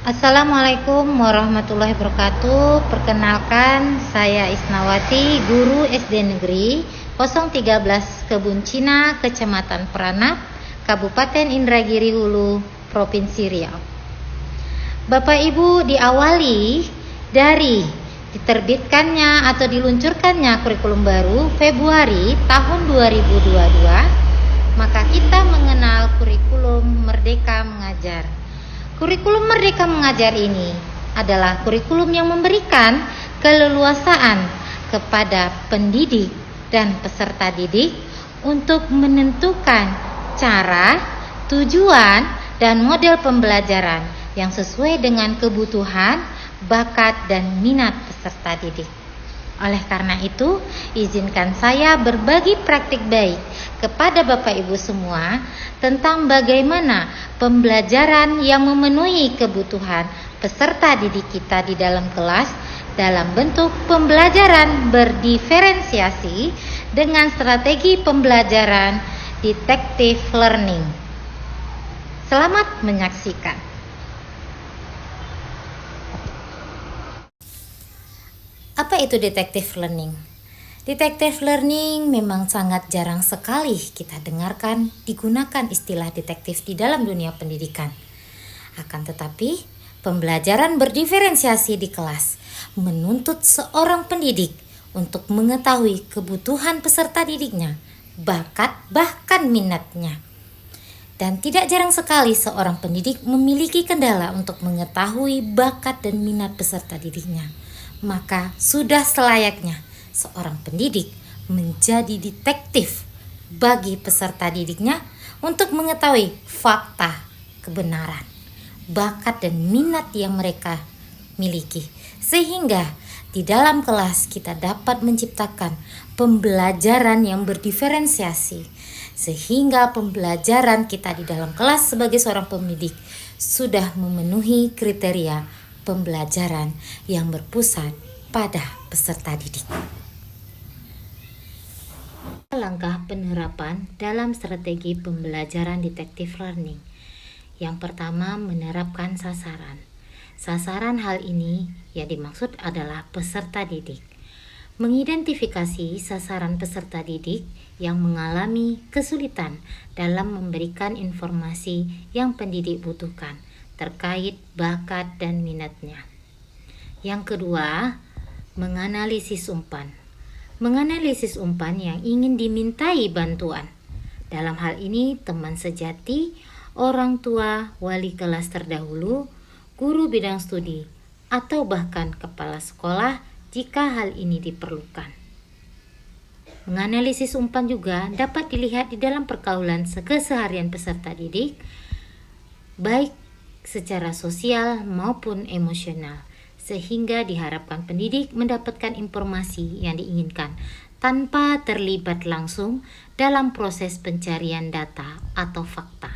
Assalamualaikum warahmatullahi wabarakatuh. Perkenalkan, saya Isnawati, guru SD Negeri 013 Kebun Cina, Kecamatan Peranap, Kabupaten Indragiri Hulu, Provinsi Riau. Bapak Ibu, diawali dari diterbitkannya atau diluncurkannya kurikulum baru Februari tahun 2022, maka kita mengenal kurikulum Merdeka Mengajar. Kurikulum Merdeka Mengajar ini adalah kurikulum yang memberikan keleluasaan kepada pendidik dan peserta didik untuk menentukan cara, tujuan, dan model pembelajaran yang sesuai dengan kebutuhan, bakat, dan minat peserta didik. Oleh karena itu, izinkan saya berbagi praktik baik kepada Bapak Ibu semua tentang bagaimana pembelajaran yang memenuhi kebutuhan peserta didik kita di dalam kelas dalam bentuk pembelajaran berdiferensiasi dengan strategi pembelajaran detective learning. Selamat menyaksikan. Apa itu detective learning? Detective learning memang sangat jarang sekali kita dengarkan digunakan istilah detektif di dalam dunia pendidikan. Akan tetapi, pembelajaran berdiferensiasi di kelas menuntut seorang pendidik untuk mengetahui kebutuhan peserta didiknya, bakat bahkan minatnya. Dan tidak jarang sekali seorang pendidik memiliki kendala untuk mengetahui bakat dan minat peserta didiknya. Maka sudah selayaknya seorang pendidik menjadi detektif bagi peserta didiknya untuk mengetahui fakta, kebenaran, bakat dan minat yang mereka miliki. Sehingga di dalam kelas kita dapat menciptakan pembelajaran yang berdiferensiasi. Sehingga pembelajaran kita di dalam kelas sebagai seorang pendidik sudah memenuhi kriteria pembelajaran yang berpusat pada peserta didik. Langkah penerapan dalam strategi pembelajaran detective learning. Yang pertama, menerapkan sasaran. Sasaran hal ini yang dimaksud adalah peserta didik. Mengidentifikasi sasaran peserta didik yang mengalami kesulitan dalam memberikan informasi yang pendidik butuhkan terkait bakat dan minatnya. Yang kedua, menganalisis umpan. Menganalisis umpan yang ingin dimintai bantuan. Dalam hal ini, teman sejati, orang tua, wali kelas terdahulu, guru bidang studi, atau bahkan kepala sekolah jika hal ini diperlukan. Menganalisis umpan juga dapat dilihat di dalam pergaulan keseharian peserta didik, baik secara sosial maupun emosional, sehingga diharapkan pendidik mendapatkan informasi yang diinginkan tanpa terlibat langsung dalam proses pencarian data atau fakta.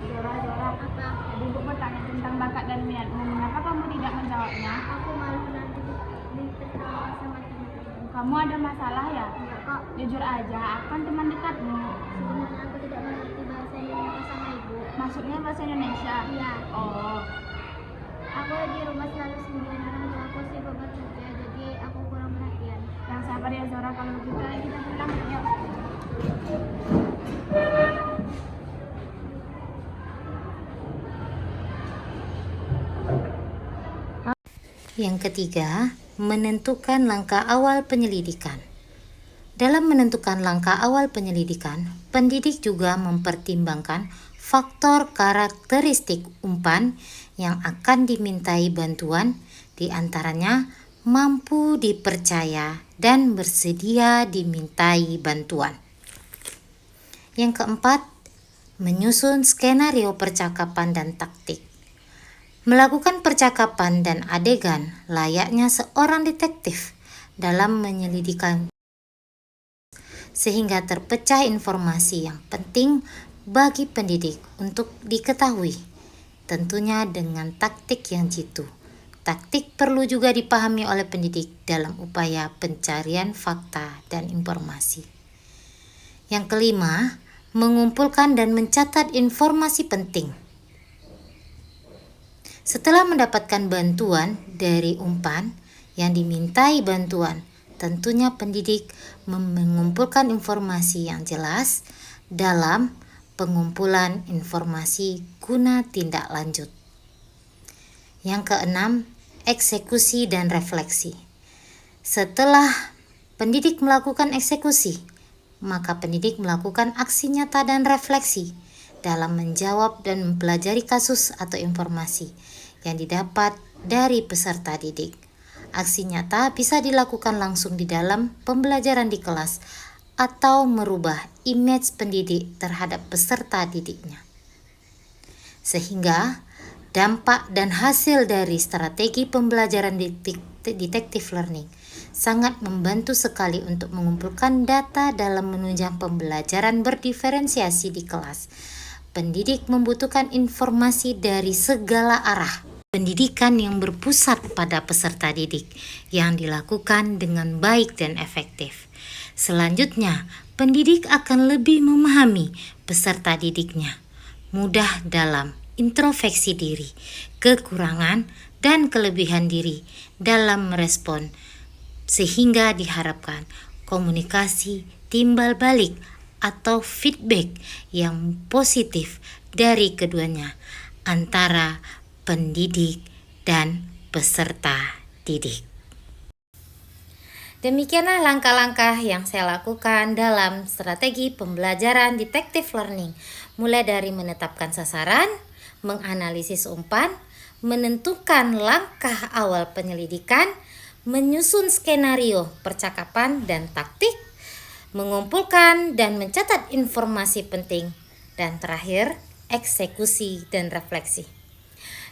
Zora, tadi Ibu bertanya tentang bakat dan minatmu. Mengapa kamu tidak menjawabnya? Aku malu nanti ditertawa sama teman-teman. Kamu ada masalah ya? Enggak kok, Jujur aja, aku kan teman dekatmu. sebenarnya aku tidak mengerti bahasa Indonesia sama ibu. Maksudnya bahasa Indonesia? Iya, Oh, aku di rumah selalu sendirian, orang tua aku sibuk bekerja, jadi aku kurang perhatian. yang sabar ya Zora. Kalau gitu kita pulang yuk. Yang ketiga, menentukan langkah awal penyelidikan. Dalam menentukan langkah awal penyelidikan, pendidik juga mempertimbangkan faktor karakteristik umpan yang akan dimintai bantuan, di antaranya mampu dipercaya dan bersedia dimintai bantuan. Yang keempat, menyusun skenario percakapan dan taktik. Melakukan percakapan dan adegan layaknya seorang detektif dalam menyelidikan sehingga terpecah informasi yang penting bagi pendidik untuk diketahui, tentunya dengan taktik yang jitu. Taktik perlu juga dipahami oleh pendidik dalam upaya pencarian fakta dan informasi. Yang kelima, mengumpulkan dan mencatat informasi penting. Setelah mendapatkan bantuan dari umpan yang dimintai bantuan, tentunya pendidik mengumpulkan informasi yang jelas dalam pengumpulan informasi guna tindak lanjut. Yang keenam, eksekusi dan refleksi. Setelah pendidik melakukan eksekusi, maka pendidik melakukan aksi nyata dan refleksi dalam menjawab dan mempelajari kasus atau informasi yang didapat dari peserta didik. Aksi nyata bisa dilakukan langsung di dalam pembelajaran di kelas atau merubah image pendidik terhadap peserta didiknya. Sehingga dampak dan hasil dari strategi pembelajaran detective learning sangat membantu sekali untuk mengumpulkan data dalam menunjang pembelajaran berdiferensiasi di kelas. Pendidik membutuhkan informasi dari segala arah. Pendidikan yang berpusat pada peserta didik yang dilakukan dengan baik dan efektif. Selanjutnya, pendidik akan lebih memahami peserta didiknya, mudah dalam introspeksi diri, kekurangan dan kelebihan diri dalam merespon, sehingga diharapkan komunikasi timbal balik atau feedback yang positif dari keduanya antara pendidik dan peserta didik. Demikianlah langkah-langkah yang saya lakukan dalam strategi pembelajaran detective learning, mulai dari menetapkan sasaran, menganalisis umpan, menentukan langkah awal penyelidikan, menyusun skenario percakapan dan taktik, mengumpulkan dan mencatat informasi penting, dan terakhir, eksekusi dan refleksi.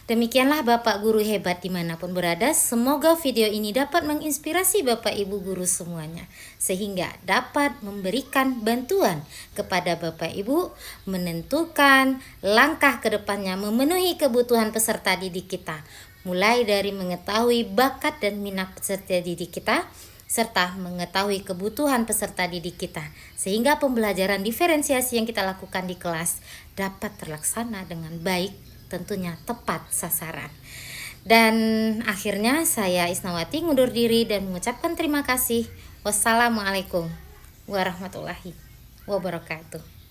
Demikianlah Bapak Guru hebat dimanapun berada. Semoga video ini dapat menginspirasi Bapak Ibu Guru semuanya, sehingga dapat memberikan bantuan kepada Bapak Ibu menentukan langkah ke depannya memenuhi kebutuhan peserta didik kita, mulai dari mengetahui bakat dan minat peserta didik kita, serta mengetahui kebutuhan peserta didik kita, sehingga pembelajaran diferensiasi yang kita lakukan di kelas dapat terlaksana dengan baik, tentunya tepat sasaran. Dan akhirnya saya Isnawati ngundur diri dan mengucapkan terima kasih. Wassalamualaikum warahmatullahi wabarakatuh.